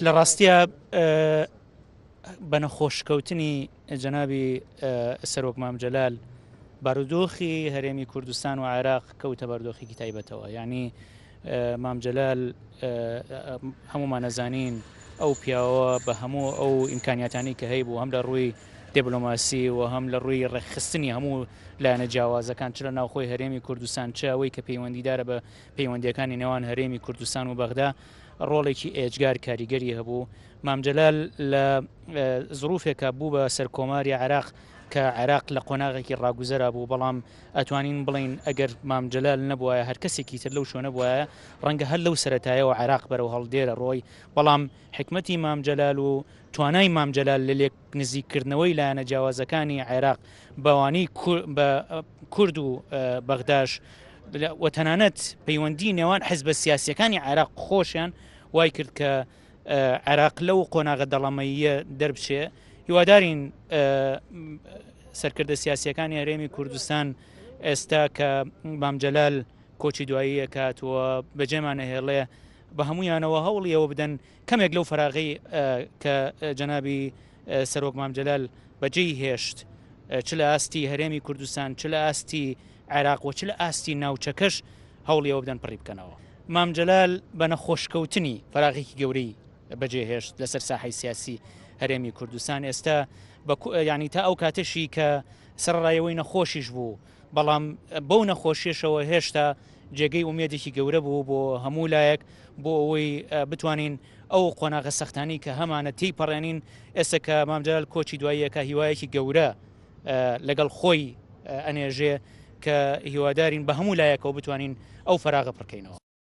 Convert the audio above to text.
لە ڕاستیە بە نەخۆشکەوتنی جەنابی سەرۆک مام جەلال بارودۆخی هەرێمی کوردستان و عێراق کەوتە بارودۆخێکی تایبەتەوە. یعنی مام جەلال هەمومان نەزانین ئەو پیاوە بە هەموو ئەو ئیمکانیاتانی کە هەیە بوو هەم لە ڕووی دیبلۆماسی و هەم لە ڕووی ڕێکخستنی هەموو لایەنە جیاوازەکان چ لە ناوخۆی هەرێمی کوردستان چ ئەوەی کە پەیوەندیدارە بە پەیوەندیەکانی نێوان هەرێمی کوردستان و بەغدا ڕۆڵێکی ئێجگار کاریگەری هەبوو. مام جەلال لە زروفێکە بوو بە سەرکۆماری عێراق کە عێراق لە قۆناغێکی ڕاگوزەرا بوو، بەڵام ئەتوانین بڵین ئەگەر مام جەلال نەبووایە هەر کەسێکی تر لەو شوێنە بووایە ڕەنگە هەر لەو سەرەتایەوە عێراق بەرەو هەڵدێرە ڕۆی. بەڵام حکمەتی مام جەلال و توانای مام جەلال لە لێک نزیکردنەوەی لایەنە جیاوازەکانی عێراق بەوانەی بە کورد و بەغداش و تەنانەت پەیوەندی نێوان حیزبە سیاسیەکانی عێراق خۆشیان وای کرد کە عێراق لەو قۆناغە دەڵەمەییە دەربچێ. هیوادارین سەرکردە سیاسیەکانی هەرێمی کوردستان ئێستا کە مام جەلال کۆچی دواییە کاتووە بەجێمانە هێڵێ بە هەمویانەوە هەوڵی ئەوە بدەن کەمێک لەو فراغی کە جەنابی سەرۆک مام جەلال بەجێی هێشت چ لە ئاستی هەرێمی کوردستان چ لە ئاستی عێراق و چ لە ئاستی ناوچەکەش هەوڵی ئەوە بدەن پڕی بکەنەوە. مام جەلال بە نەخۆشکەوتنی فراغێکی گەورەی بەجێهێشت لەسەر ساحەی سیاسی هەرێمی کوردستان. ئێستا ینی تا ئەو کاتەشی کە سەرڕایەوەی نەخۆشیش بوو، بەڵام بەو نەخۆشیشەوە هێشتا جێگەی ئومێدێکی گەورە بوو بۆ هەموو لایەک بۆ ئەوەی بتوانین ئەو قۆناغە سەختانی کە هەمانە تێیپەڕێنین. ئێستا کە مام جەلال کۆچی دواییەکە هیوایەکی گەورە لەگەڵ خۆی ئەنێژێ کە هیوادارین بە هەموو لایەکەوە بتوانین ئەو فراغە پڕکەینەوە.